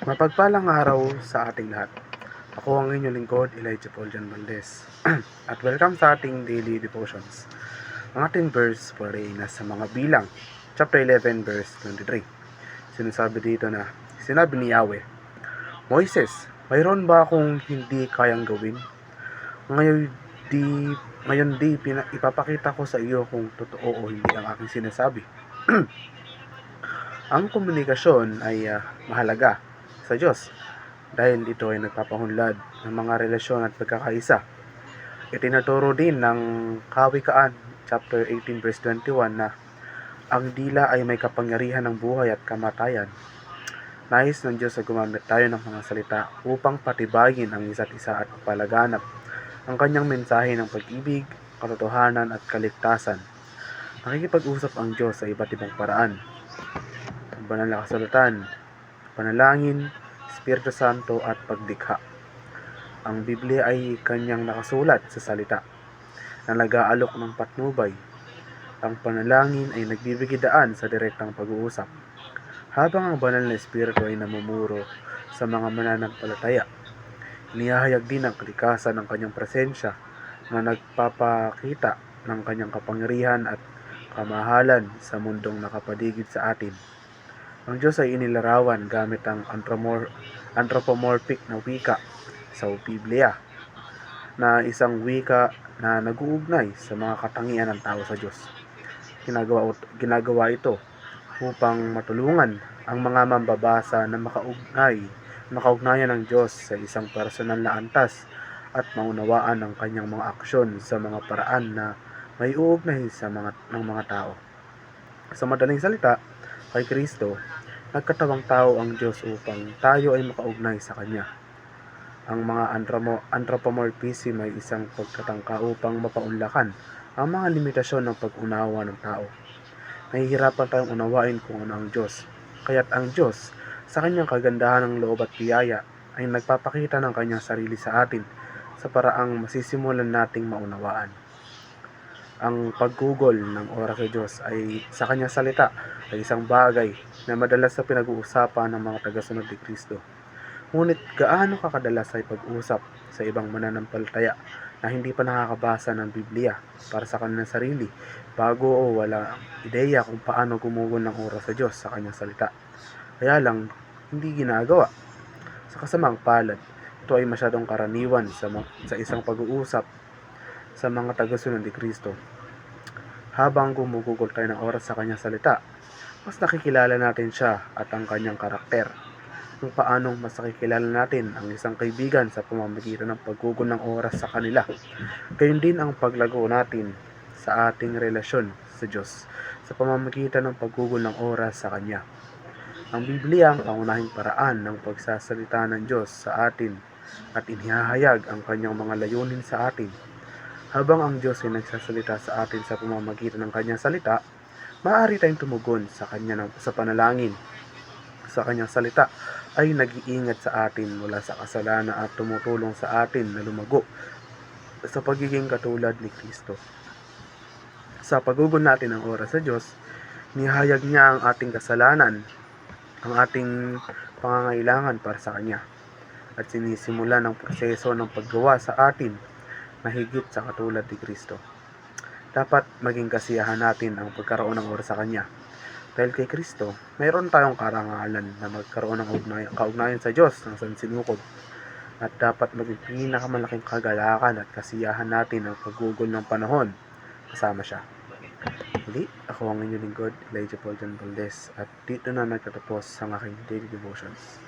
Mapagpalang araw sa ating lahat. Ako ang inyong lingkod, Elijah Paul Jan Valdez. At welcome sa ating daily devotions. Ang ating verse for today na sa mga bilang, chapter 11, verse 23. Sinasabi dito na, sinabi ni Yahweh, Moises, mayroon ba akong hindi kayang gawin? Ngayon di ipapakita ko sa iyo kung totoo o hindi ang aking sinasabi. Ang komunikasyon ay mahalaga sa Diyos dahil ito ay nagpapahunlad ng mga relasyon at pagkakaisa. Itinuturo din ng Kawikaan chapter 18 verse 21 na ang dila ay may kapangyarihan ng buhay at kamatayan. Nais ng Diyos na gumamit tayo ng mga salita upang patibayin ang isa't isa at palaganap ang kanyang mensahe ng pag-ibig, katotohanan at kaligtasan. Nakikipag-usap ang Diyos sa iba't ibang paraan. Ang banal na kasulatan, panalangin, Espiritu Santo at pagdikha. Ang Biblia ay kanyang nakasulat sa salita na nag-aalok ng patnubay. Ang panalangin ay nagbibigay daan sa direktang pag-uusap, habang ang banal na Espiritu ay namumuro sa mga mananampalataya. Inihahayag din ang kalikasan ng kanyang presensya na nagpapakita ng kanyang kapangyarihan at kamahalan sa mundong nakapaligid sa atin. Ang Diyos ay inilarawan gamit ang anthropomorphic na wika sa Biblia, na isang wika na nag-uugnay sa mga katangian ng tao sa Diyos. Ginagawa ito upang matulungan ang mga mambabasa na makaugnayan ng Diyos sa isang personal na antas at maunawaan ang kanyang mga aksyon sa mga paraan na may uugnay ng mga tao. Sa madaling salita, kay Kristo, nagkatawang tao ang Diyos upang tayo ay makaugnay sa Kanya. Ang mga anthropomorphism ay isang pagtatangka upang mapaunlakan ang mga limitasyon ng pag-unawa ng tao. Nahihirapan tayong unawain kung ano ang Diyos, kaya't ang Diyos, sa Kanyang kagandahan ng loob at biyaya, ay nagpapakita ng Kanyang sarili sa atin sa paraang masisimulan nating maunawaan. Ang paggugol ng oras sa Diyos ay sa Kanyang salita ay isang bagay na madalas na pinag-uusapan ng mga tagasunod ni Kristo. Ngunit gaano kakadalas ay pag-usap sa ibang mananampalataya na hindi pa nakakabasa ng Biblia para sa kanilang sarili bago o wala ideya kung paano gumugol ng oras sa Diyos sa Kanyang salita. Kaya lang, hindi ginagawa. Sa kasamang palad, ito ay masyadong karaniwan sa isang pag-uusap sa mga tagasunod ni Kristo. Habang gumugugol tayo ng oras sa Kanyang salita, mas nakikilala natin siya at ang Kanyang karakter. Kung paanong mas nakikilala natin ang isang kaibigan sa pamamagitan ng paggugol ng oras sa kanila. Gayon din ang paglago natin sa ating relasyon sa Diyos sa pamamagitan ng paggugol ng oras sa Kanya. Ang Biblia ang pangunahing paraan ng pagsasalita ng Diyos sa atin at inihahayag ang Kanyang mga layunin sa atin. Habang ang Diyos ay nagsasalita sa atin sa pamamagitan ng Kanyang salita, maaari tayong tumugon sa Kanya sa panalangin. Sa Kanyang salita ay nag-iingat sa atin mula sa kasalanan at tumutulong sa atin na lumago sa pagiging katulad ni Kristo. Sa paggugol natin ng oras sa Diyos, nihayag niya ang ating kasalanan, ang ating pangangailangan para sa Kanya, at sinisimula ng proseso ng paggawa sa atin na higit sa katulad ni Kristo. Dapat maging kasiyahan natin ang pagkaroon ng oras sa Kanya. Dahil kay Kristo, mayroon tayong karangalan na magkaroon ng kaugnayan sa Diyos ng sansinukob. At dapat maging pinakamalaking kagalakan at kasiyahan natin ang paggugol ng panahon kasama siya. Muli, ako ang inyong lingkod, Elijah Paul Jan Valdez, at dito na nagtatapos ang aking daily devotions.